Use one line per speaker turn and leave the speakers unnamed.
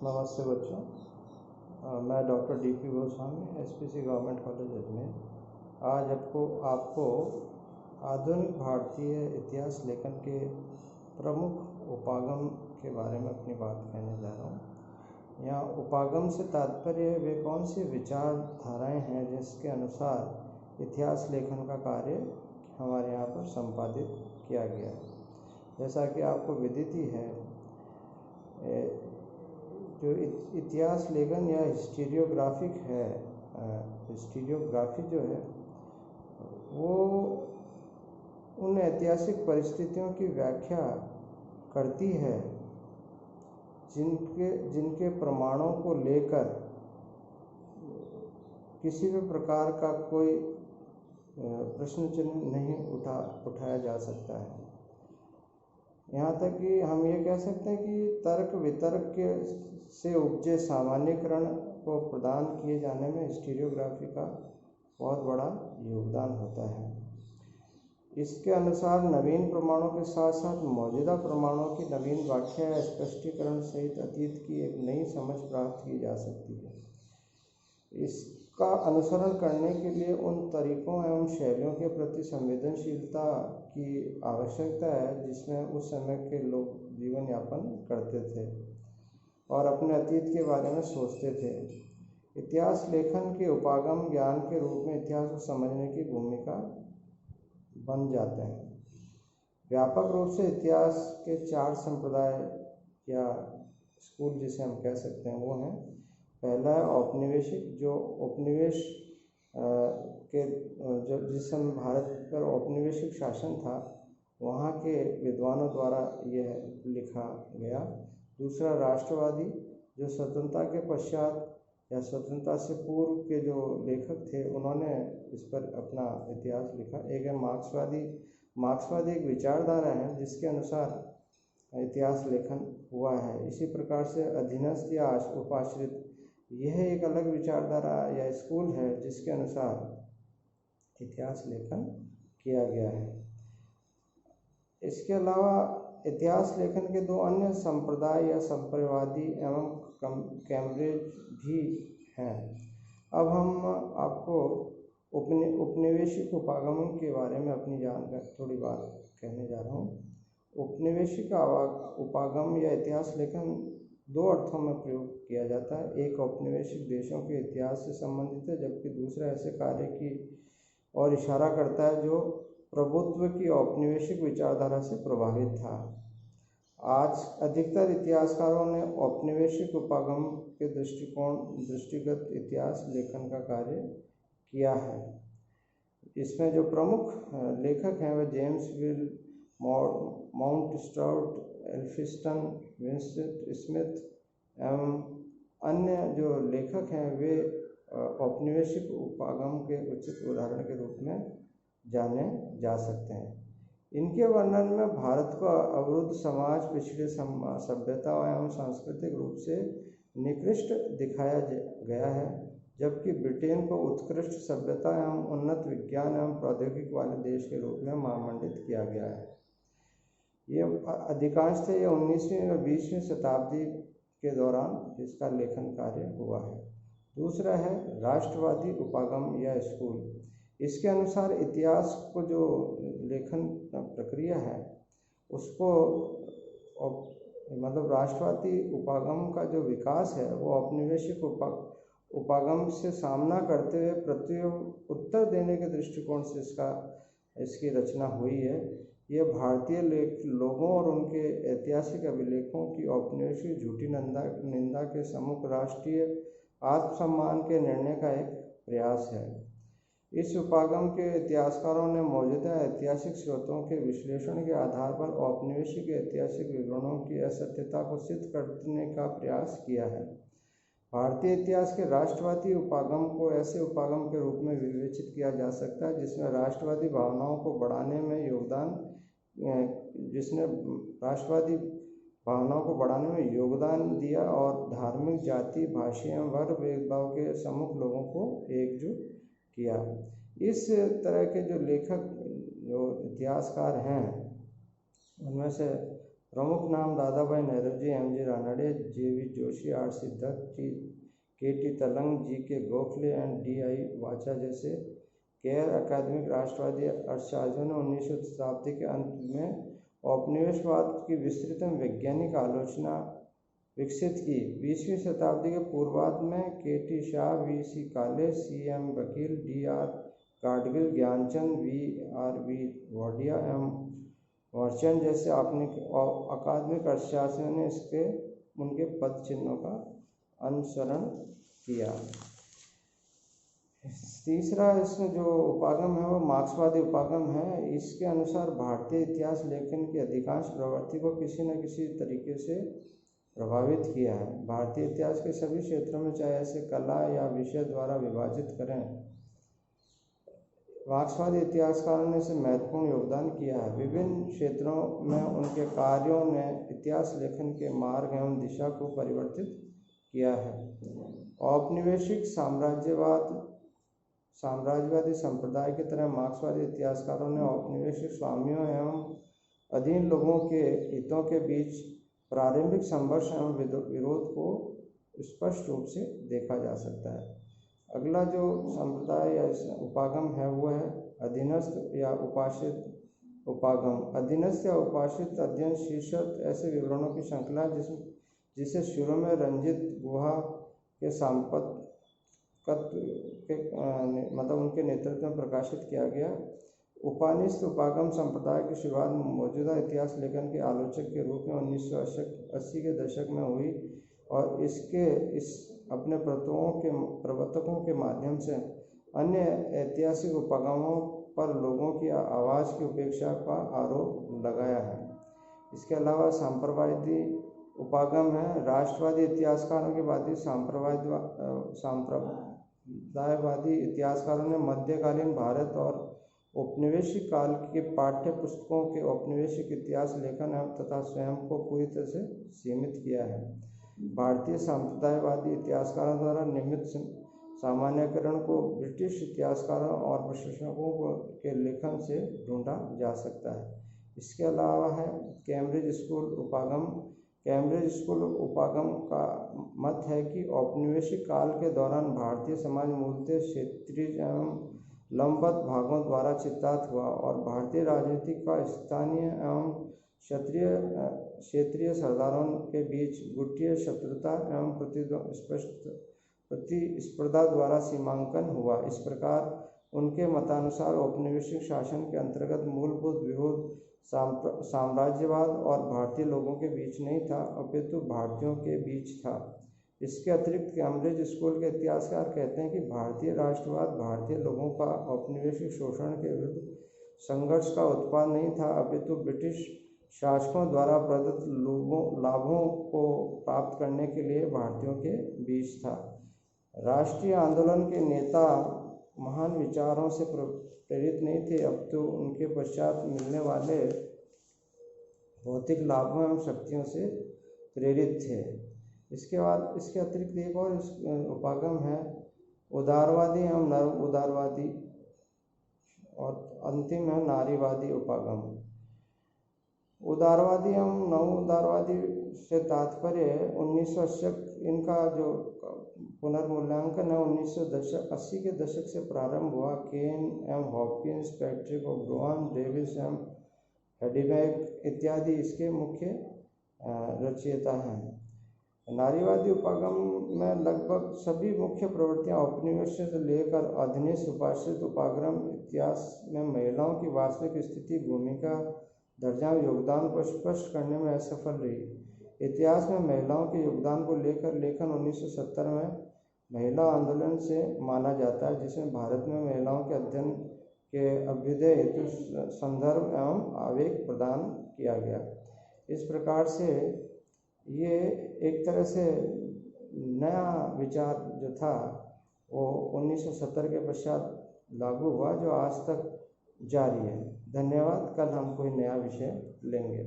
नमस्ते बच्चों। मैं doctor D P. Goswami, SPC government college Ajmer. आज आपको आधुनिक भारतीय इतिहास लेखन के प्रमुख उपागम के बारे में अपनी बात कहने जा रहा हूँ। यहाँ उपागम से तात्पर्य वे कौन सी विचारधाराएं हैं जिसके अनुसार इतिहास लेखन का कार्य हमारे यहाँ पर संपादित किया गया है। जैसा कि आपको विदित ही है, जो इतिहास लेखन या हिस्टोरियोग्राफिक है, हिस्टोरियोग्राफी जो है वो उन ऐतिहासिक परिस्थितियों की व्याख्या करती है जिनके प्रमाणों को लेकर किसी भी प्रकार का कोई प्रश्न चिन्ह नहीं उठाया जा सकता है। यहाँ तक कि हम ये कह सकते हैं कि तर्क वितर्क से उपजे सामान्यकरण को प्रदान किए जाने में हिस्टोरियोग्राफी का बहुत बड़ा योगदान होता है। इसके अनुसार नवीन प्रमाणों के साथ साथ मौजूदा प्रमाणों की नवीन व्याख्या या स्पष्टीकरण सहित अतीत की एक नई समझ प्राप्त की जा सकती है। इसका अनुसरण करने के लिए उन तरीकों एवं शैलियों के प्रति संवेदनशीलता की आवश्यकता है जिसमें उस समय के लोग जीवन यापन करते थे और अपने अतीत के बारे में सोचते थे। इतिहास लेखन के उपागम ज्ञान के रूप में इतिहास को समझने की भूमिका बन जाते हैं। व्यापक रूप से इतिहास के 4 संप्रदाय या स्कूल जिसे हम कह सकते हैं वो हैं। पहला है औपनिवेशिक, जो उपनिवेश के जिस समय भारत पर औपनिवेशिक शासन था वहाँ के विद्वानों द्वारा यह लिखा गया। दूसरा राष्ट्रवादी, जो स्वतंत्रता के पश्चात या स्वतंत्रता से पूर्व के जो लेखक थे उन्होंने इस पर अपना इतिहास लिखा। एक है मार्क्सवादी एक विचारधारा है जिसके अनुसार इतिहास लेखन हुआ है। इसी प्रकार से अधीनस्थ या उपाश्रित, यह एक अलग विचारधारा या स्कूल है जिसके अनुसार इतिहास लेखन किया गया है। इसके अलावा इतिहास लेखन के 2 अन्य संप्रदाय या संप्रवादी एवं कैम्ब्रिज भी हैं। अब हम आपको उपनिवेशिक उपागम के बारे में अपनी जानकारी थोड़ी बात कहने जा रहा हूँ। उपनिवेशिक उपागम या इतिहास लेखन 2 अर्थों में प्रयोग किया जाता है। एक औपनिवेशिक देशों के इतिहास से संबंधित है, जबकि दूसरा ऐसे कार्य की ओर इशारा करता है जो प्रभुत्व की औपनिवेशिक विचारधारा से प्रभावित था। आज अधिकतर इतिहासकारों ने औपनिवेशिक उपागम के दृष्टिगत इतिहास लेखन का कार्य किया है। इसमें जो प्रमुख लेखक हैं वे James Will, Mount Stuart, Elphinstone, Vincent Smith एवं अन्य जो लेखक हैं वे औपनिवेशिक उपागम के उचित उदाहरण के रूप में जाने जा सकते हैं। इनके वर्णन में भारत को अवरुद्ध समाज, पिछड़े सभ्यता एवं सांस्कृतिक रूप से निकृष्ट दिखाया गया है, जबकि ब्रिटेन को उत्कृष्ट सभ्यता एवं उन्नत विज्ञान एवं प्रौद्योगिकी वाले देश के रूप में महामंडित किया गया है। ये अधिकांशतः ये 19वीं और 20वीं शताब्दी के दौरान इसका लेखन कार्य हुआ है। दूसरा है राष्ट्रवादी उपागम या स्कूल। इसके अनुसार इतिहास को जो लेखन प्रक्रिया है उसको मतलब राष्ट्रवादी उपागम का जो विकास है वो औपनिवेशिक उपागम से सामना करते हुए प्रत्युत्तर उत्तर देने के दृष्टिकोण से इसकी रचना हुई है। यह भारतीय लोगों और उनके ऐतिहासिक अभिलेखों की औपनिवेशिक झूठी निंदा के सम्मुख राष्ट्रीय आत्मसम्मान के निर्णय का एक प्रयास है। इस उपागम के इतिहासकारों ने मौजूदा ऐतिहासिक स्रोतों के विश्लेषण के आधार पर औपनिवेशिक ऐतिहासिक विवरणों की असत्यता को सिद्ध करने का प्रयास किया है। भारतीय इतिहास के राष्ट्रवादी उपागम को ऐसे उपागम के रूप में विवेचित किया जा सकता है जिसने राष्ट्रवादी भावनाओं को बढ़ाने में योगदान दिया और धार्मिक, जाति, भाषीय एवं वर्ग भेदभाव के सम्मुख लोगों को एकजुट किया। इस तरह के जो लेखक जो इतिहासकार हैं उनमें से प्रमुख नाम Dadabhai Naoroji, MG. Ranade, JV. Joshi, R. Siddhak, KT. Telang, GK. Gokhale and DI. Wacha जैसे गैर अकादमिक राष्ट्रवादी अर्थशास्त्रियों ने 19वीं शताब्दी के अंत में औपनिवेशवाद की विस्तृत वैज्ञानिक आलोचना विकसित की। 20वीं शताब्दी के पूर्वार्ध में के.टी. शाह, वी.सी. काले, सी.एम. वकील, डी.आर. गाडगिल, ज्ञानचंद, वी.आर.वी. वाडिया एवं मर्चेंट जैसे अकादमिक अर्थशास्त्रियों ने उनके पद चिन्हों का अनुसरण किया। तीसरा इसमें जो उपागम है वो मार्क्सवादी उपागम है। इसके अनुसार भारतीय इतिहास लेखन की अधिकांश प्रवृत्ति को किसी न किसी तरीके से प्रभावित किया है। भारतीय इतिहास के सभी क्षेत्रों में, चाहे ऐसे कला या विषय द्वारा विभाजित करें, मार्क्सवादी इतिहासकारों ने इसे महत्वपूर्ण योगदान किया है। विभिन्न क्षेत्रों में उनके कार्यों ने इतिहास लेखन के मार्ग एवं दिशा को परिवर्तित किया है। औपनिवेशिक साम्राज्यवादी संप्रदाय की तरह मार्क्सवादी इतिहासकारों ने औपनिवेशिक स्वामियों एवं अधीन लोगों के हितों के बीच प्रारंभिक संघर्ष एवं विरोध को स्पष्ट रूप से देखा जा सकता है। अगला जो संप्रदाय या उपागम है वो है अधीनस्थ या उपासित उपागम। अधीनस्थ या उपासित अध्ययन शीर्षक ऐसे विवरणों की श्रृंखला जिसे शुरू में रंजित गुहा के मतलब उनके नेतृत्व में प्रकाशित किया गया। उपानिस्थ उपागम संप्रदाय की शुरुआत मौजूदा इतिहास लेखन के आलोचक के रूप में 1980 के दशक में हुई और इस अपने प्रवर्तकों के माध्यम से अन्य ऐतिहासिक उपागमों पर लोगों की आवाज़ की उपेक्षा का आरोप लगाया है। इसके अलावा सांप्रदायवादी उपागम है। राष्ट्रवादी इतिहासकारों के बाद सांप्रदायवादी इतिहासकारों ने मध्यकालीन भारत और औपनिवेशिक काल के पाठ्य पुस्तकों के औपनिवेशिक इतिहास लेखन तथा स्वयं को पूरी तरह से सीमित किया है। भारतीय सांप्रदायवादी इतिहासकारों द्वारा निर्मित सामान्यकरण को ब्रिटिश इतिहासकारों और विशेषज्ञों के लेखन से ढूंढा जा सकता है। इसके अलावा है कैम्ब्रिज स्कूल उपागम। कैम्ब्रिज स्कूल उपागम का मत है कि औपनिवेशिक काल के दौरान भारतीय समाज मूलतः क्षेत्रीय एवं लंबवत भागों द्वारा चित्रित हुआ और भारतीय राजनीति का स्थानीय एवं क्षेत्रीय सरदारों के बीच गुटीय शत्रुता एवं प्रतिस्पर्धा द्वारा सीमांकन हुआ। इस प्रकार उनके मतानुसार औपनिवेशिक शासन के अंतर्गत मूलभूत विरोध साम्राज्यवाद और भारतीय लोगों के बीच नहीं था, अपितु भारतीयों के बीच था। इसके अतिरिक्त कैम्ब्रिज स्कूल के इतिहासकार कहते हैं कि भारतीय राष्ट्रवाद भारतीय लोगों का औपनिवेशिक शोषण के विरुद्ध संघर्ष का उत्पाद नहीं था, अपितु ब्रिटिश शासकों द्वारा प्रदत्त लाभों को प्राप्त करने के लिए भारतीयों के बीच था। राष्ट्रीय आंदोलन के नेता महान विचारों से प्रेरित नहीं थे, अब तो उनके पश्चात मिलने वाले भौतिक लाभों एवं शक्तियों से प्रेरित थे। इसके बाद इसके अतिरिक्त एक और उपागम है उदारवादी एवं नव उदारवादी और अंतिम है नारीवादी उपागम। उदारवादी एवं नव उदारवादी से तात्पर्य 1980 इनका जो पुनर्मूल्यांकन है 1980 के दशक से प्रारंभ हुआ। Ken M Hopkins, Patrick O'Brien, Davis M Huttenback इत्यादि इसके मुख्य रचयिता हैं। नारीवादी उपागम में लगभग सभी मुख्य प्रवृत्तियां औपनिवेशिक से लेकर अधीनस्थ उपासित उपागम इतिहास में महिलाओं की वास्तविक स्थिति, भूमिका, दर्जा योगदान को स्पष्ट करने में असफल रही। इतिहास में महिलाओं के योगदान को लेकर लेखन 1970 में महिला आंदोलन से माना जाता है, जिसमें भारत में महिलाओं के अध्ययन के अभ्युदय हेतु संदर्भ एवं आवेग प्रदान किया गया। इस प्रकार से ये एक तरह से नया विचार जो था वो 1970 के पश्चात लागू हुआ, जो आज तक जारी है। धन्यवाद। कल हम कोई नया विषय लेंगे।